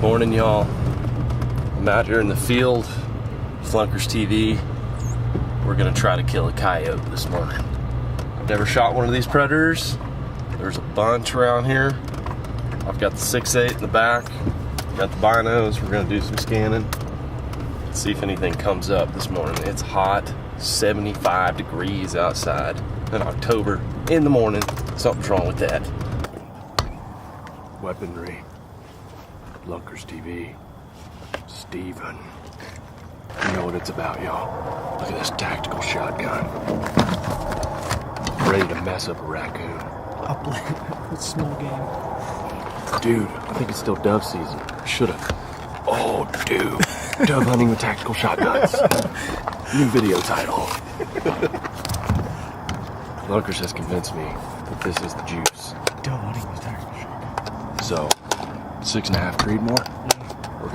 Morning, y'all. I'm out here in the field, Flunkers TV. We're gonna try to kill a coyote this morning. I've never shot one of these predators. There's a bunch around here. I've got the 6.8 in the back, got the binos. We're gonna do some scanning, see if anything comes up this morning. It's hot, 75 degrees outside in October in the morning. Something's wrong with that. Weaponry. Flunkers TV. Steven. You know what it's about, y'all. Look at this tactical shotgun. Ready to mess up a raccoon. I'll play it. It's a small game. Dude, I think it's still dove season. Should've. Oh, dude. Dove hunting with tactical shotguns. New video title. Flunkers has convinced me that this is the juice. Dove hunting with tactical shotgun. So, 6.5 Creedmoor. We're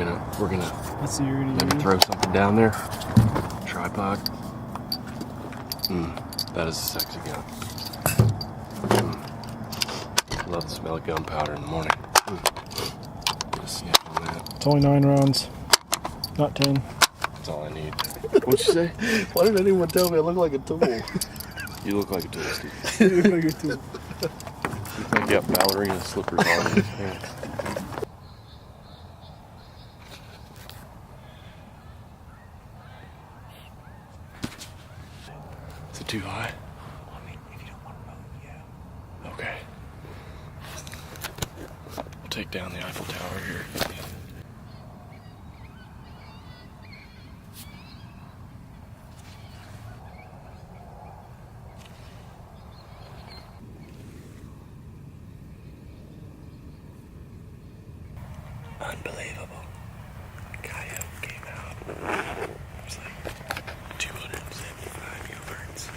gonna Let's see, you're gonna maybe throw something down there. Tripod. That is a sexy gun. Love the smell of gunpowder in the morning. Get a sniff on that. It's only 9 rounds, not 10. That's all I need. What'd you say? Why did anyone tell me I look like a tool? You look like a tool, Steve. You look like a tool. You think you got ballerina slippers on in his pants. Is it too high? I mean, if you don't want to move, yeah. Okay. We'll take down the Eiffel Tower here. Unbelievable. Coyote came out. There's like 275 yardds.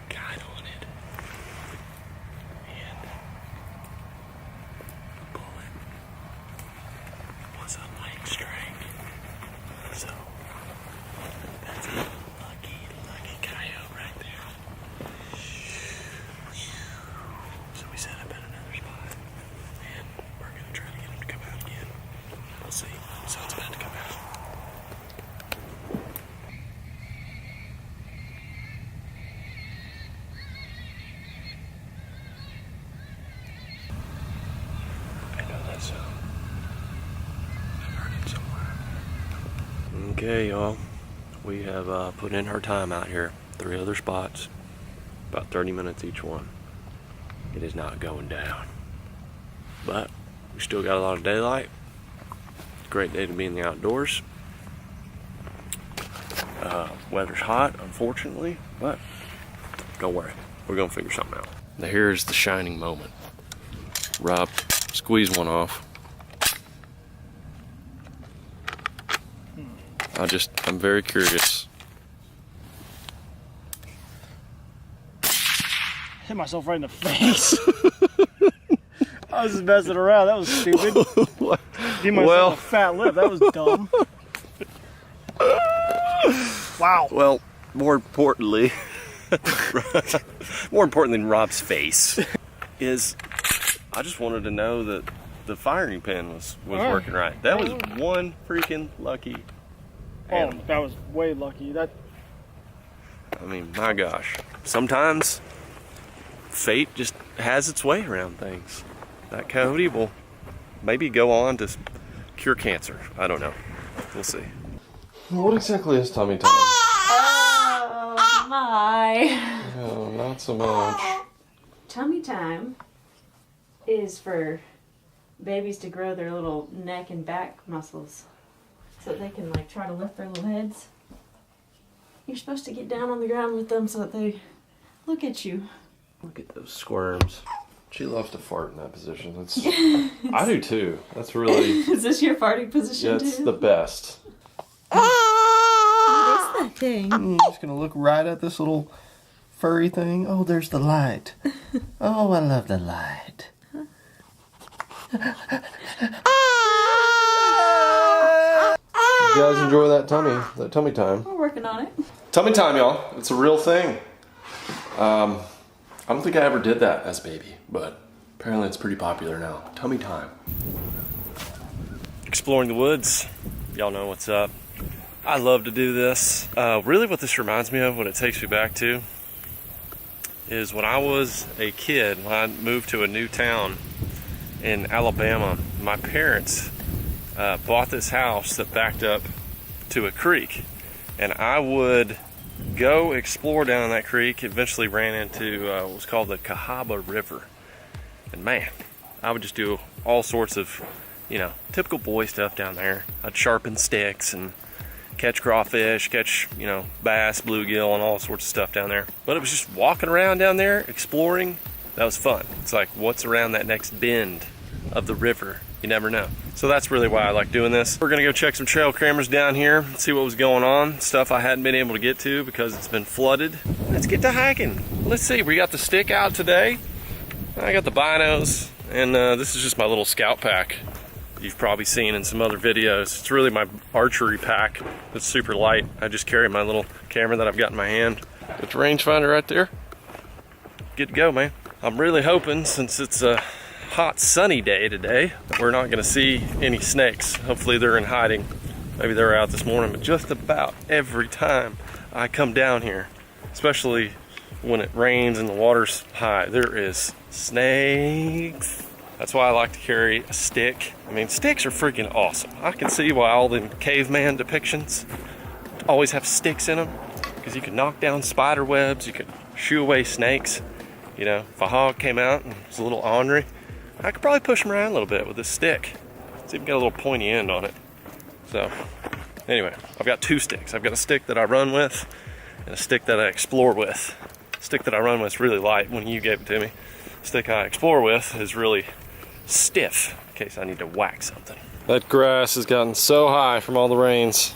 Guide on it. And the bullet was a light strike. So that's a lucky coyote right there. So we set up at another spot. And we're gonna try to get him to come out again. We'll see. So it's about to come out. I know that sound. I've heard it somewhere. Okay, y'all. We have put in her time out here. 3 other spots. About 30 minutes each one. It is not going down. But we still got a lot of daylight. Great day to be in the outdoors. Weather's hot, unfortunately, but don't worry, we're gonna figure something out. Now here's the shining moment. Rob, squeeze one off. I'm very curious. Hit myself right in the face. I was just messing around. That was stupid. Give myself a fat lip. That was dumb. Wow. Well, more importantly than Rob's face is I just wanted to know that the firing pin was working right. That was one freaking lucky animal. Oh, that was way lucky. I mean, my gosh. Sometimes fate just has its way around things. That coyote will maybe go on to cure cancer. I don't know. We'll see. What exactly is tummy time? Oh my. No, not so much. Tummy time is for babies to grow their little neck and back muscles so that they can like try to lift their little heads. You're supposed to get down on the ground with them so that they look at you. Look at those squirms. She loves to fart in that position. That's I do too. That's really Is this your farting position it's too? the best. What is that thing? I'm just gonna look right at this little furry thing. Oh, there's the light. Oh, I love the light. You guys enjoy that tummy time. We're working on it. Tummy time, y'all. It's a real thing. I don't think I ever did that as a baby, but apparently it's pretty popular now. Tummy time. exploring the woods. Y'all know what's up. I love to do this. Really what this reminds me of, what it takes me back to, is when I was a kid, when I moved to a new town in Alabama. My parents bought this house that backed up to a creek, and I would go explore down that creek. Eventually ran into what was called the Cahaba River, and man, I would just do all sorts of, you know, typical boy stuff down there. I'd sharpen sticks and catch crawfish, catch, you know, bass, bluegill, and all sorts of stuff down there. But it was just walking around down there, exploring. That was fun. It's like, what's around that next bend of the river? You never know. So that's really why I like doing this. We're gonna go check some trail cameras down here, see what was going on, stuff I hadn't been able to get to because it's been flooded. Let's get to hiking. Let's see, we got the stick out today. I got the binos, and this is just my little scout pack. You've probably seen in some other videos. It's really my archery pack. It's super light. I just carry my little camera that I've got in my hand with the rangefinder right there. Good to go, man. I'm really hoping, since it's a hot sunny day today, that we're not gonna see any snakes. Hopefully they're in hiding. Maybe they're out this morning, but just about every time I come down here, especially when it rains and the water's high, there is snakes. That's why I like to carry a stick. I mean, sticks are freaking awesome. I can see why all them caveman depictions always have sticks in them, because you can knock down spider webs, you can shoo away snakes. You know, if a hog came out and was a little ornery, I could probably push him around a little bit with this stick. It's even got a little pointy end on it. So, anyway, I've got two sticks. I've got a stick that I run with and a stick that I explore with. The stick that I run with is really light when you gave it to me. The stick I explore with is really stiff in case I need to whack something. That grass has gotten so high from all the rains.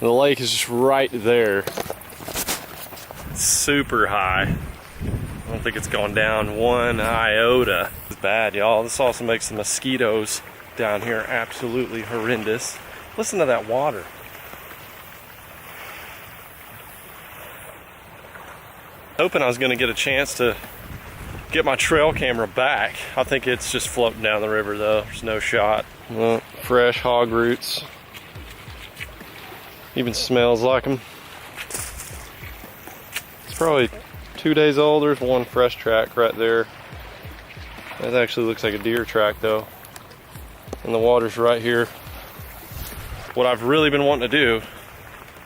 The lake is just right there. It's super high. I don't think it's gone down one iota. It's bad, y'all. This also makes the mosquitoes down here absolutely horrendous. Listen to that water. Hoping I was gonna get a chance to get my trail camera back. I think it's just floating down the river though. There's no shot. Well, fresh hog roots. Even smells like them. It's probably 2 days old. There's one fresh track right there. That actually looks like a deer track though. And the water's right here. What I've really been wanting to do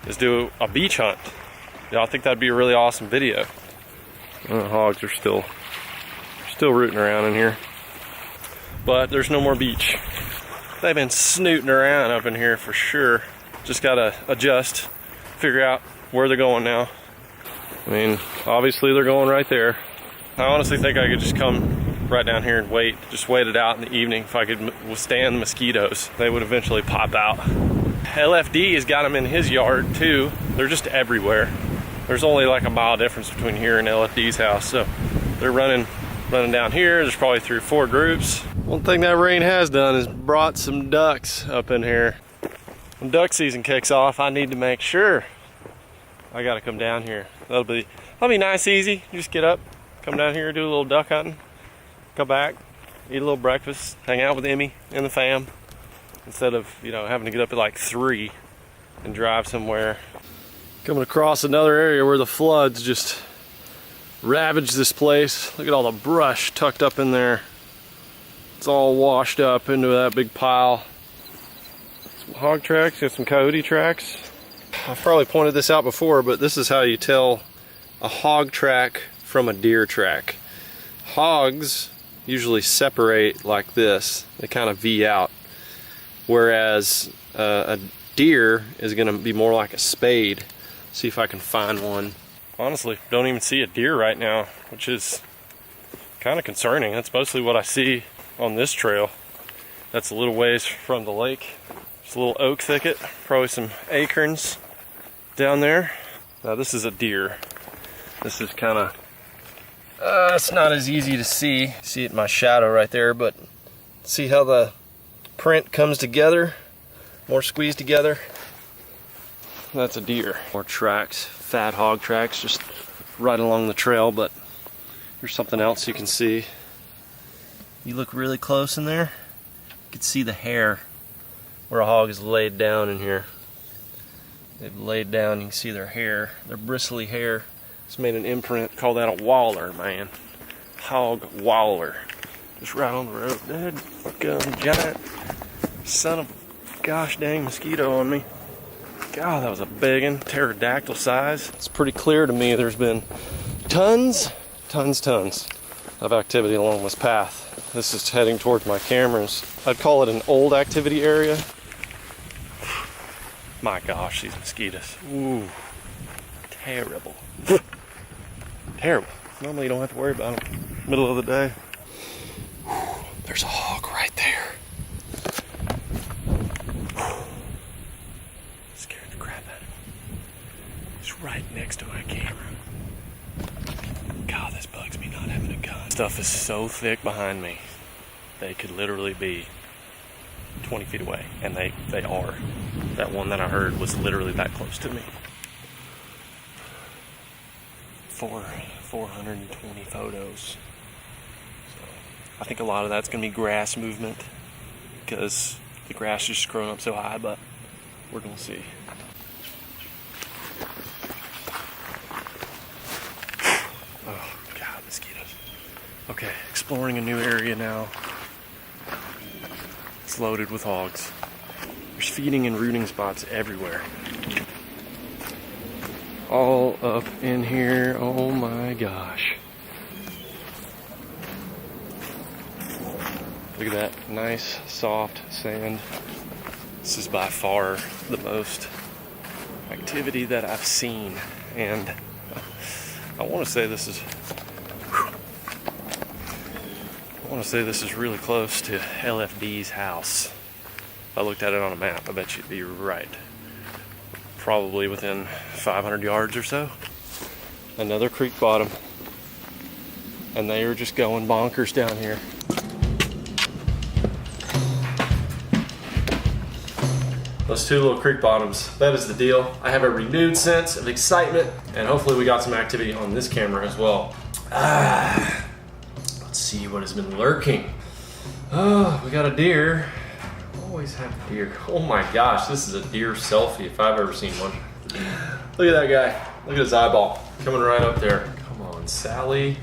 is do a beach hunt. Yeah, I think that'd be a really awesome video. The hogs are still rooting around in here. But there's no more beach. They've been snooting around up in here for sure. Just gotta adjust, figure out where they're going now. I mean, obviously they're going right there. I honestly think I could just come right down here and just wait it out in the evening. If I could withstand the mosquitoes, they would eventually pop out. LFD has got them in his yard too. They're just everywhere. There's only like a mile difference between here and LFD's house, so they're running down here. There's probably 3 or 4 groups. One thing that rain has done is brought some ducks up in here. When duck season kicks off, I need to make sure I gotta come down here. That'll be nice, easy. You just get up, come down here, do a little duck hunting, come back, eat a little breakfast, hang out with Emmy and the fam, instead of, you know, having to get up at like 3 and drive somewhere. Coming across another area where the floods just ravaged this place. Look at all the brush tucked up in there. It's all washed up into that big pile. Some hog tracks, got some coyote tracks. I've probably pointed this out before, but this is how you tell a hog track from a deer track. Hogs usually separate like this. They kind of V out. Whereas a deer is going to be more like a spade. See if I can find one. Honestly, don't even see a deer right now, which is kind of concerning. That's mostly what I see on this trail. That's a little ways from the lake. There's a little oak thicket, probably some acorns down there. Now this is a deer. This is kind of, it's not as easy to see. See it in my shadow right there, but see how the print comes together, more squeezed together. That's a deer. More tracks, fat hog tracks, just right along the trail, but here's something else you can see. You look really close in there, you can see the hair where a hog is laid down in here. They've laid down, you can see their hair, their bristly hair. It's made an imprint, call that a waller, man. Hog waller. Just right on the road. Dead gum giant son of a gosh dang mosquito on me. God, that was a big one, pterodactyl size. It's pretty clear to me there's been tons of activity along this path. This is heading towards my cameras. I'd call it an old activity area. My gosh, these mosquitoes. Ooh, terrible. Terrible. Normally you don't have to worry about them. Middle of the day. There's a hog right there. Scared the crap out of me. It's right next to my camera. God, this bugs me not having a gun. Stuff is so thick behind me. They could literally be 20 feet away, and they are. That one that I heard was literally that close to me. 420 photos. So I think a lot of that's going to be grass movement because the grass is just growing up so high, but we're going to see. Oh, God, mosquitoes. Okay, exploring a new area now. It's loaded with hogs. There's feeding and rooting spots everywhere. All up in here. Oh my gosh. Look at that nice soft sand. This is by far the most activity that I've seen, and I want to say this is really close to LFD's house. If I looked at it on a map, I bet you'd be right. Probably within 500 yards or so. Another creek bottom. And they are just going bonkers down here. Those two little creek bottoms, that is the deal. I have a renewed sense of excitement, and hopefully we got some activity on this camera as well. Let's see what has been lurking. Oh, we got a deer. Always have a deer. Oh my gosh, this is a deer selfie if I've ever seen one. Look at that guy. Look at his eyeball coming right up there. Come on, Sally.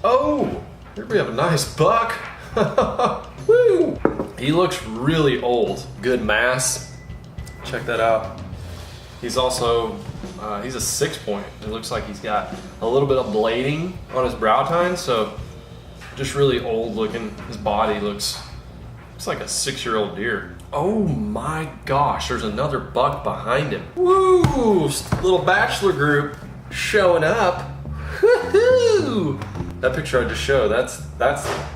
Oh, here we have a nice buck. Woo! He looks really old. Good mass. Check that out. He's also, he's a 6-point. It looks like he's got a little bit of blading on his brow tine, so just really old looking. His body looks like a 6-year-old deer. Oh my gosh, there's another buck behind him. Woo! Little bachelor group showing up. Woo-hoo! That picture I just showed, that's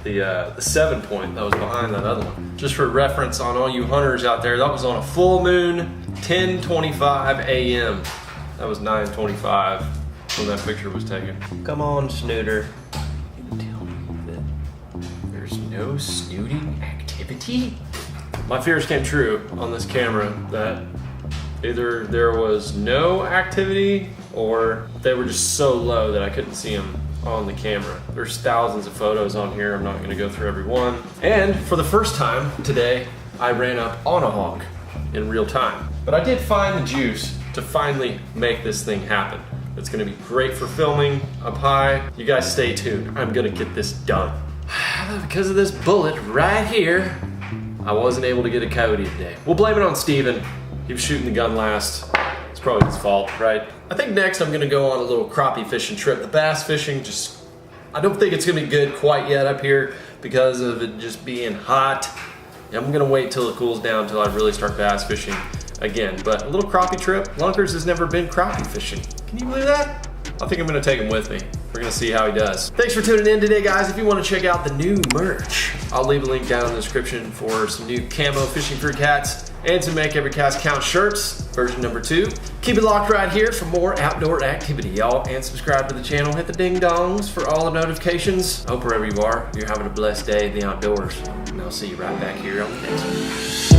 the 7-point that was behind that other one. Just for reference on all you hunters out there, that was on a full moon, 10:25 a.m. That was 9:25 when that picture was taken. Come on, snooter. You tell me that there's no snooting activity? My fears came true on this camera that either there was no activity or they were just so low that I couldn't see them on the camera. There's thousands of photos on here. I'm not going to go through every one. And for the first time today, I ran up on a hog in real time. But I did find the juice to finally make this thing happen. It's going to be great for filming up high. You guys stay tuned. I'm going to get this done. Because of this bullet right here, I wasn't able to get a coyote today. We'll blame it on Steven. He was shooting the gun last. It's probably his fault, right? I think next I'm gonna go on a little crappie fishing trip. The bass fishing I don't think it's gonna be good quite yet up here because of it just being hot. I'm gonna wait till it cools down till I really start bass fishing again. But a little crappie trip. Lunkers has never been crappie fishing. Can you believe that? I think I'm gonna take him with me. We're gonna see how he does. Thanks for tuning in today, guys. If you wanna check out the new merch, I'll leave a link down in the description for some new camo Fishing Fruit hats and some Make Every Cast Count shirts, version number 2. Keep it locked right here for more outdoor activity, y'all, and subscribe to the channel. Hit the ding dongs for all the notifications. I hope wherever you are, you're having a blessed day in the outdoors, and I'll see you right back here on the next one.